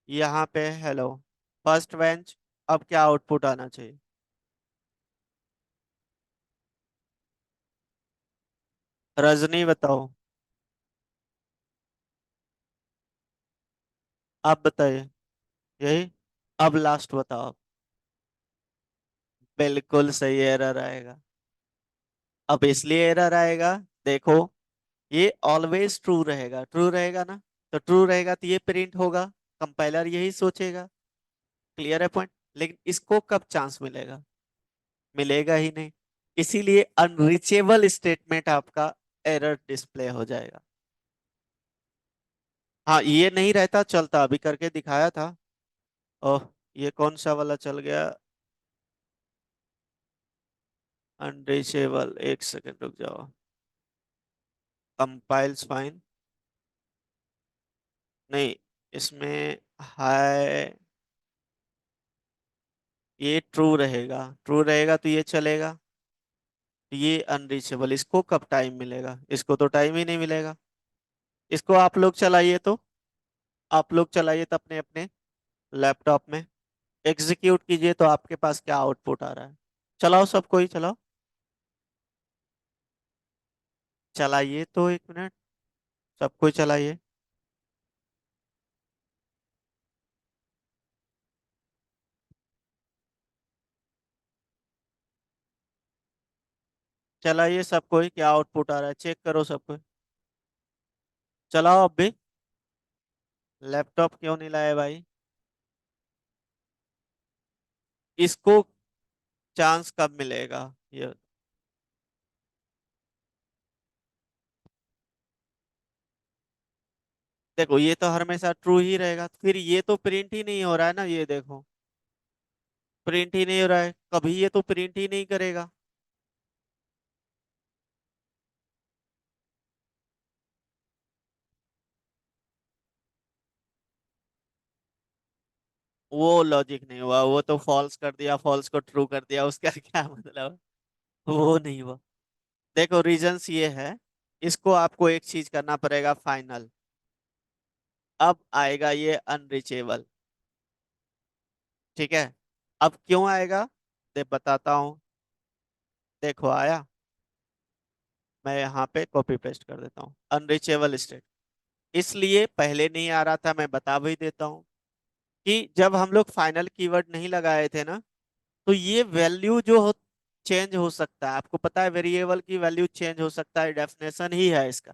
यहाँ पे हेलो फर्स्ट बेंच, अब क्या आउटपुट आना चाहिए। रजनी बताओ। आप बताइए। यही। अब लास्ट बताओ। बिल्कुल सही, एरर आएगा। अब इसलिए एरर आएगा, देखो, ये ऑलवेज ट्रू रहेगा, ट्रू रहेगा ना। तो ट्रू रहेगा तो ये प्रिंट होगा, कंपाइलर यही सोचेगा। क्लियर है पॉइंट। लेकिन इसको कब चांस मिलेगा, मिलेगा ही नहीं। इसीलिए अनरीचेबल स्टेटमेंट आपका एरर डिस्प्ले हो जाएगा। हाँ, ये नहीं रहता चलता, अभी करके दिखाया था। ओह, ये कौन सा वाला चल गया। अनरीचेबल, एक सेकंड रुक जाओ। Compiles fine. नहीं, इसमें है, ये ट्रू रहेगा, ट्रू रहेगा तो ये चलेगा। ये अनरीचेबल, इसको कब टाइम मिलेगा, इसको तो टाइम ही नहीं मिलेगा। इसको आप लोग चलाइए तो, आप लोग चलाइए तो अपने अपने लैपटॉप में एग्जीक्यूट कीजिए, तो आपके पास क्या आउटपुट आ रहा है। चलाओ, सबको ही चलाओ। चलाइए तो, एक मिनट, सबको ही चलाइए। चलाइए सबको ही, क्या आउटपुट आ रहा है चेक करो सबको। चलाओ अब भी। लैपटॉप क्यों नहीं लाए भाई। इसको चांस कब मिलेगा ये। देखो, ये तो हमेशा ट्रू ही रहेगा, फिर ये तो प्रिंट ही नहीं हो रहा है ना, ये देखो, प्रिंट ही नहीं हो रहा है, कभी ये तो प्रिंट ही नहीं करेगा। वो लॉजिक नहीं हुआ, वो तो फॉल्स कर दिया, फॉल्स को ट्रू कर दिया, उसका क्या मतलब। वो नहीं हुआ। देखो रीजंस ये है, इसको आपको एक चीज करना पड़ेगा फाइनल। अब आएगा ये अनरीचेबल। ठीक है। अब क्यों आएगा, दे बताता हूं। देखो आया, मैं यहाँ पे कॉपी पेस्ट कर देता हूँ अनरीचेबल स्टेट। इसलिए पहले नहीं आ रहा था, मैं बता भी देता हूँ कि जब हम लोग फाइनल कीवर्ड नहीं लगाए थे ना, तो ये वैल्यू जो हो चेंज हो सकता है। आपको पता है वेरिएबल की वैल्यू चेंज हो सकता है, डेफिनेशन ही है इसका।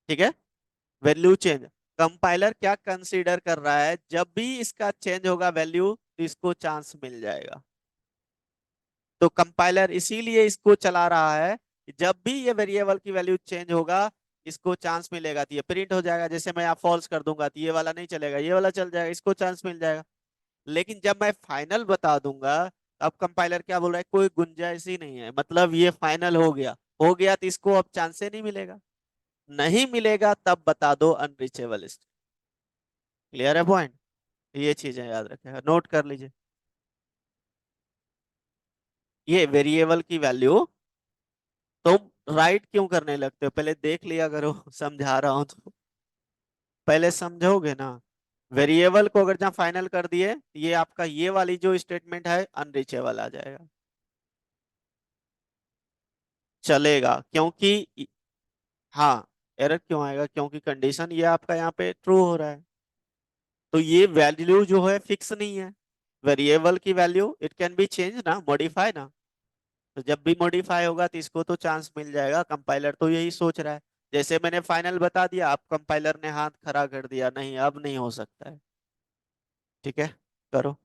ठीक है। वैल्यू चेंज, कंपाइलर क्या कंसीडर कर रहा है, जब भी इसका चेंज होगा वैल्यू तो इसको चांस मिल जाएगा। तो कंपाइलर इसीलिए इसको चला रहा है कि जब भी ये वेरिएबल की वैल्यू चेंज होगा इसको चांस मिलेगा, तो ये प्रिंट हो जाएगा। जैसे मैं यहाँ फॉल्स कर दूंगा तो ये वाला नहीं चलेगा, ये वाला चल जाएगा, इसको चांस मिल जाएगा। लेकिन जब मैं फाइनल बता दूंगा, अब कंपाइलर क्या बोल रहा है, कोई गुंजाइश ही नहीं है, मतलब ये फाइनल हो गया। हो गया तो इसको अब चांस नहीं मिलेगा। नहीं मिलेगा तब बता दो अनरीचेबल लिस्ट। क्लियर है पॉइंट। ये चीजें याद रखेगा, नोट कर लीजिए। ये वेरिएबल की वैल्यू तुम राइट क्यों करने लगते हो, पहले देख लिया करो समझा रहा हूं तो पहले समझोगे ना। वेरिएबल को अगर जहाँ फाइनल कर दिए, ये आपका ये वाली जो स्टेटमेंट है अनरीचेबल आ जाएगा। चलेगा क्योंकि, हाँ, एरर क्यों आएगा, क्योंकि कंडीशन ये आपका यहाँ पे ट्रू हो रहा है। तो ये वैल्यू जो है फिक्स नहीं है। वेरिएबल की value it can be change ना, मॉडिफाई ना। तो जब भी मॉडिफाई होगा तो इसको तो चांस मिल जाएगा, कंपाइलर तो यही सोच रहा है। जैसे मैंने फाइनल बता दिया, आप कंपाइलर ने हाथ खड़ा कर दिया, नहीं अब नहीं हो सकता है। ठीक है, करो।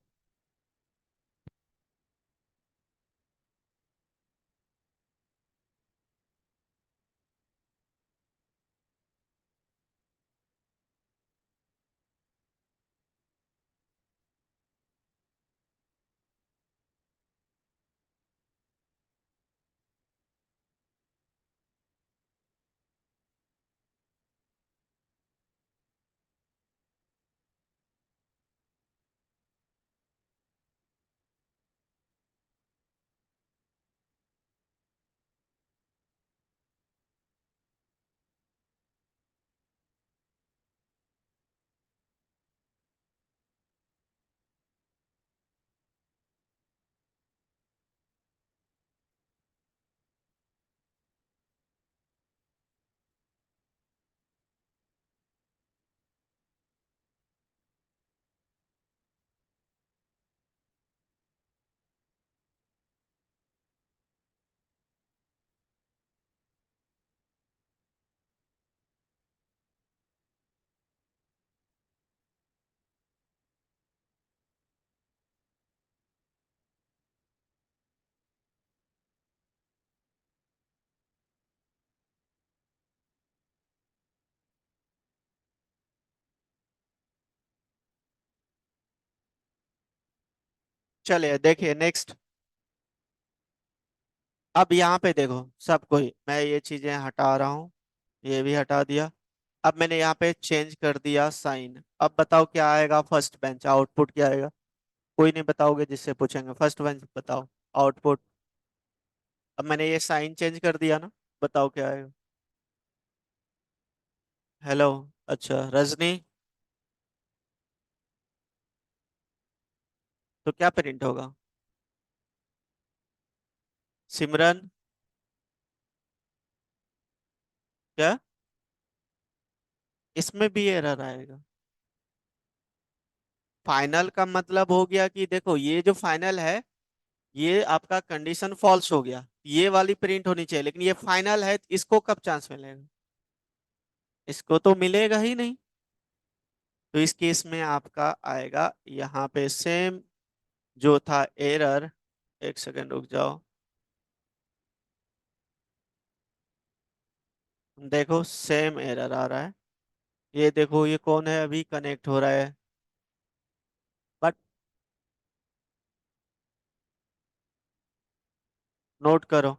चलिए देखिए नेक्स्ट। अब यहाँ पे देखो, सब कोई मैं ये चीजें हटा रहा हूँ, ये भी हटा दिया। अब मैंने यहाँ पे चेंज कर दिया साइन। अब बताओ क्या आएगा, फर्स्ट बेंच आउटपुट क्या आएगा। कोई नहीं बताओगे, जिससे पूछेंगे फर्स्ट बेंच बताओ आउटपुट। अब मैंने ये साइन चेंज कर दिया ना, बताओ क्या आएगा। हेलो। अच्छा रजनी, तो क्या प्रिंट होगा। सिमरन, क्या, इसमें भी एरर आएगा। फाइनल का मतलब हो गया कि देखो ये जो फाइनल है, ये आपका कंडीशन फॉल्स हो गया, ये वाली प्रिंट होनी चाहिए, लेकिन ये फाइनल है, इसको कब चांस मिलेगा, इसको तो मिलेगा ही नहीं। तो इस केस में आपका आएगा यहाँ पे सेम जो था एरर। एक सेकंड रुक जाओ, देखो सेम एरर आ रहा है। ये देखो ये कौन है, अभी कनेक्ट हो रहा है, बट नोट करो।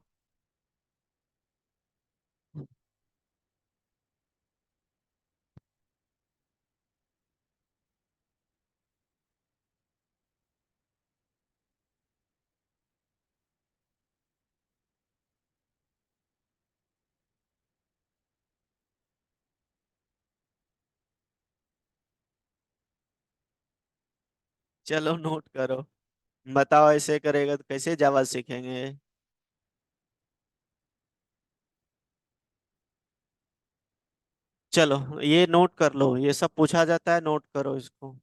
चलो नोट करो। बताओ, ऐसे करेगा तो कैसे जावा सीखेंगे। चलो ये नोट कर लो, ये सब पूछा जाता है, नोट करो इसको।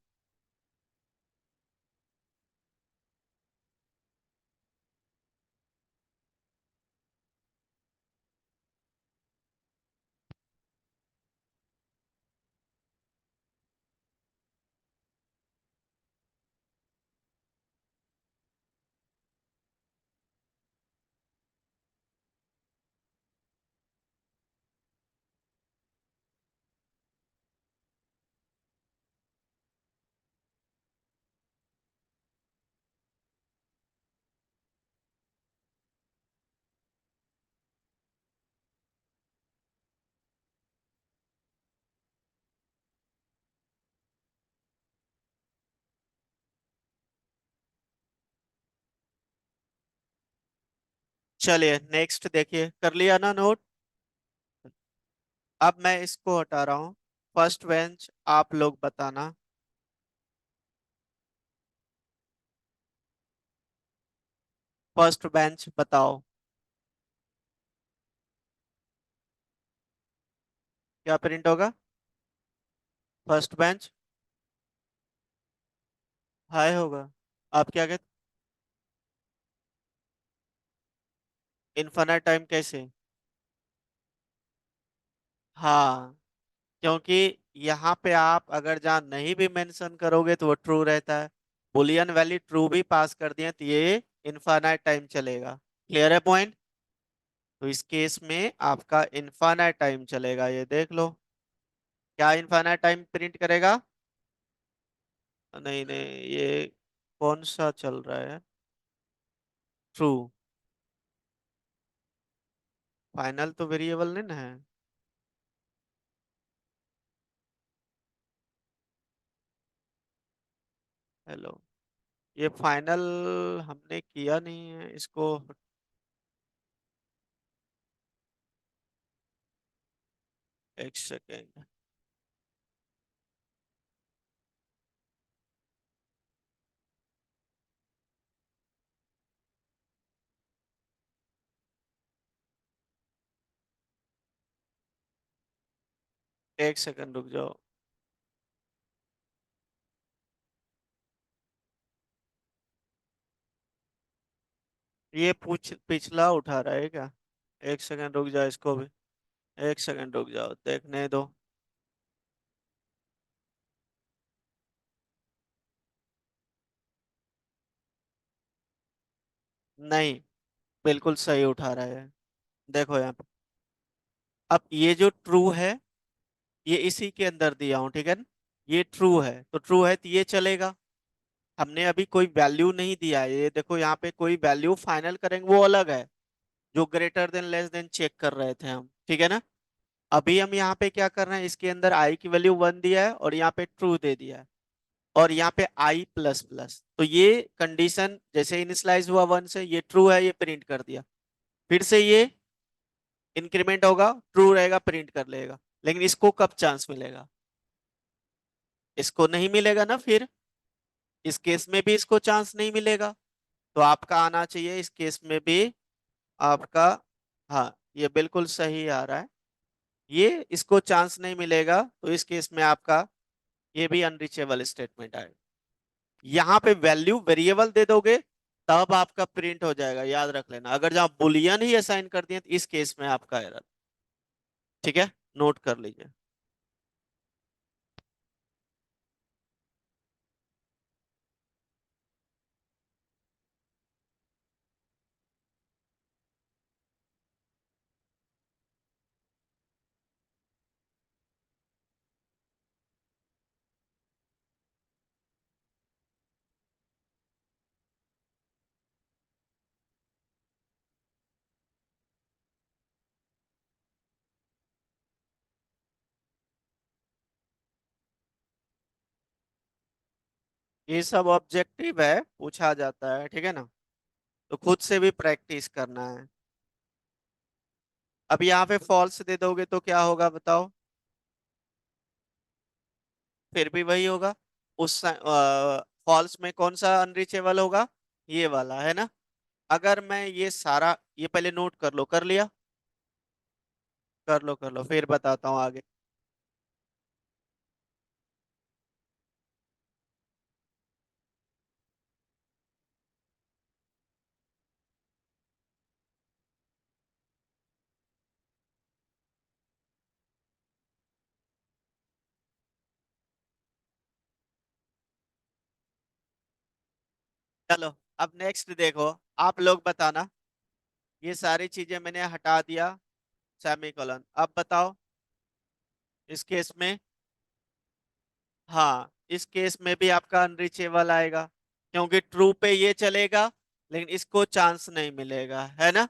चलिए नेक्स्ट देखिए, कर लिया ना नोट। अब मैं इसको हटा रहा हूँ। फर्स्ट बेंच आप लोग बताना। फर्स्ट बेंच बताओ। क्या प्रिंट होगा? फर्स्ट बेंच हाई होगा। आप क्या कहते? इन्फिनिट टाइम कैसे? हाँ, क्योंकि यहाँ पे आप अगर जहाँ नहीं भी मेंशन करोगे तो वो ट्रू रहता है। बुलियन वैल्यू ट्रू भी पास कर दिए तो ये इनफाइनाइट टाइम चलेगा। क्लियर है पॉइंट? तो इस केस में आपका इनफाइनाइट टाइम चलेगा, ये देख लो। क्या इनफाइनाइट टाइम प्रिंट करेगा? नहीं नहीं, ये कौन सा चल रहा है? ट्रू। फाइनल तो वेरिएबल नहीं ना है। हेलो, ये फाइनल हमने किया नहीं है इसको। एक सेकेंड। एक सेकेंड रुक जाओ। ये पूछ पिछला उठा रहा है क्या? एक सेकंड रुक जाओ इसको भी। एक सेकंड रुक जाओ, देखने दो। नहीं, बिल्कुल सही उठा रहा है। देखो यहाँ पे, अब ये जो ट्रू है, ये इसी के अंदर दिया हूँ, ठीक है ना? ये ट्रू है तो ट्रू है तो ये चलेगा। हमने अभी कोई वैल्यू नहीं दिया है, ये देखो यहाँ पे कोई वैल्यू फाइनल करेंगे वो अलग है। जो greater than less than check कर रहे थे हम, ठीक है ना? अभी हम यहाँ पे क्या कर रहे हैं, इसके अंदर आई की वैल्यू 1 दिया है और यहाँ पे ट्रू दे दिया है। और यहाँ पे आई प्लस प्लस, तो ये कंडीशन जैसे इनिशियलाइज हुआ 1 से, ये ट्रू है, ये प्रिंट कर दिया। फिर से ये इंक्रीमेंट होगा, ट्रू रहेगा, प्रिंट कर लेगा। लेकिन इसको कब चांस मिलेगा? इसको नहीं मिलेगा ना फिर। इस केस में भी इसको चांस नहीं मिलेगा। तो आपका आना चाहिए इस केस में भी आपका। हाँ, ये बिल्कुल सही आ रहा है। ये इसको चांस नहीं मिलेगा तो इस केस में आपका ये भी अनरीचेबल स्टेटमेंट आएगा। यहाँ पे वैल्यू वेरिएबल दे दोगे तब आपका प्रिंट हो जाएगा, याद रख लेना। अगर जहाँ बुलियन ही असाइन कर दिए तो इस केस में आपका एरर। ठीक है, नोट कर लीजिए। ये सब ऑब्जेक्टिव है, पूछा जाता है, ठीक है ना? तो खुद से भी प्रैक्टिस करना है। अब यहाँ पे फॉल्स दे दोगे तो क्या होगा बताओ? फिर भी वही होगा। उस फॉल्स में कौन सा अनरीचेबल होगा? ये वाला है ना। अगर मैं ये सारा, ये पहले नोट कर लो, कर लिया? कर लो फिर बताता हूँ आगे। चलो, अब नेक्स्ट देखो, आप लोग बताना। ये सारी चीजें मैंने हटा दिया, सेमीकोलन। अब बताओ इस केस में। हाँ, इस केस में भी आपका अनरीचेबल आएगा, क्योंकि ट्रू पे ये चलेगा, लेकिन इसको चांस नहीं मिलेगा, है ना।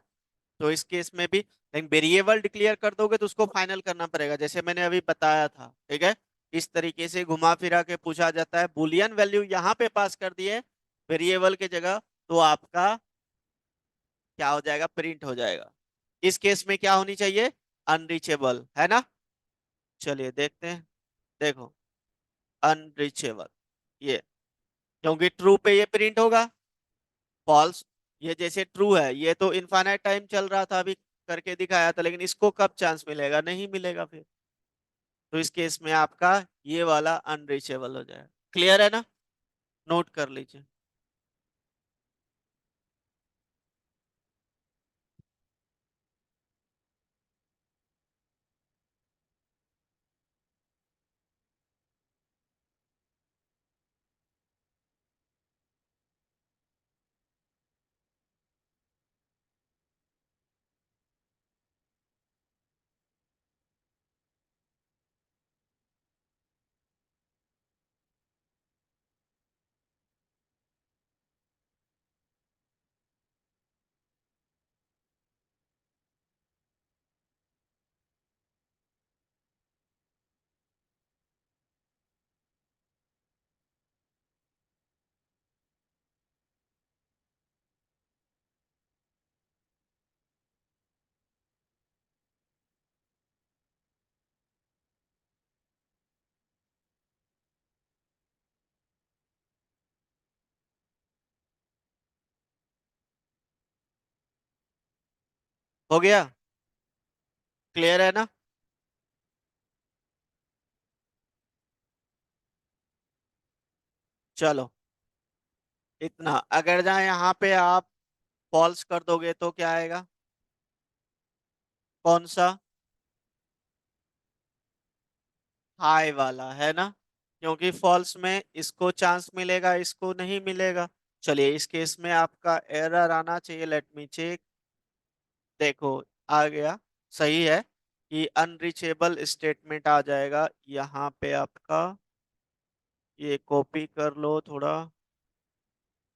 तो इस केस में भी, लेकिन वेरिएबल डिक्लेयर कर दोगे तो उसको फाइनल करना पड़ेगा, जैसे मैंने अभी बताया था, ठीक है। इस तरीके से घुमा फिरा के पूछा जाता है। बुलियन वैल्यू यहाँ पे पास कर दिए वेरिएबल के जगह, तो आपका क्या हो जाएगा? प्रिंट हो जाएगा। इस केस में क्या होनी चाहिए? अनरीचेबल, है ना। चलिए देखते हैं। देखो, अनरीचेबल, ये क्योंकि ट्रू पे ये प्रिंट होगा, फॉल्स, ये जैसे ट्रू है, ये तो इनफाइनाइट टाइम चल रहा था, अभी करके दिखाया था, लेकिन इसको कब चांस मिलेगा? नहीं मिलेगा फिर। तो इस केस में आपका ये वाला अनरीचेबल हो जाएगा। क्लियर है ना? नोट कर लीजिए। हो गया? क्लियर है ना? चलो, इतना अगर जहाँ यहाँ पे आप फॉल्स कर दोगे तो क्या आएगा? कौन सा? हाई वाला, है ना। क्योंकि फॉल्स में इसको चांस मिलेगा, इसको नहीं मिलेगा। चलिए, इस केस में आपका एरर आना चाहिए, लेट मी चेक। देखो, आ गया। सही है कि अनरीचेबल स्टेटमेंट आ जाएगा यहाँ पे आपका। ये कॉपी कर लो थोड़ा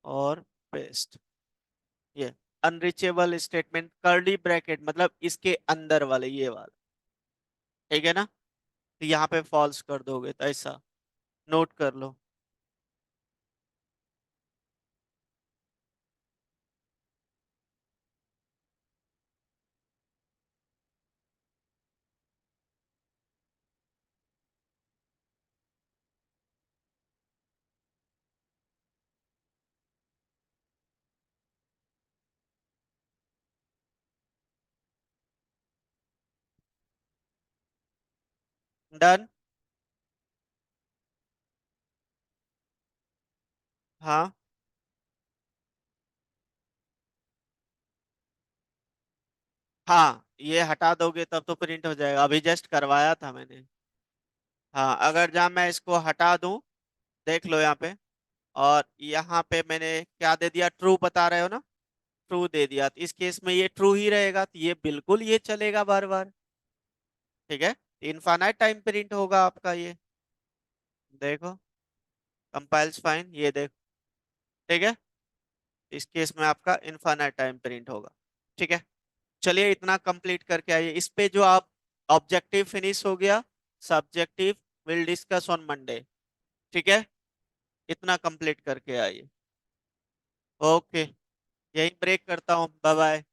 और पेस्ट। ये अनरीचेबल स्टेटमेंट कर्ली ब्रैकेट, मतलब इसके अंदर वाले, ये वाला, ठीक है ना। तो यहाँ पे फॉल्स कर दोगे तो ऐसा नोट कर लो। डन। हाँ, हाँ, ये हटा दोगे तब तो प्रिंट हो जाएगा, अभी जस्ट करवाया था मैंने। हाँ, अगर जहाँ मैं इसको हटा दूं, देख लो यहाँ पे, और यहाँ पे मैंने क्या दे दिया? ट्रू बता रहे हो ना, ट्रू दे दिया, तो इस केस में ये ट्रू ही रहेगा, तो ये बिल्कुल ये चलेगा बार बार, ठीक है। इनफाइनाइट टाइम प्रिंट होगा आपका ये। देखो, कंपाइल्स फाइन, ये देखो, ठीक है। इस केस में आपका इनफाइनाइट टाइम प्रिंट होगा, ठीक है। चलिए, इतना कंप्लीट करके आइए इस पे, जो आप ऑब्जेक्टिव फिनिश हो गया, subjective will discuss on Monday, ठीक है। इतना कंप्लीट करके आइए। ओके, यही ब्रेक करता हूँ, बाय बाय।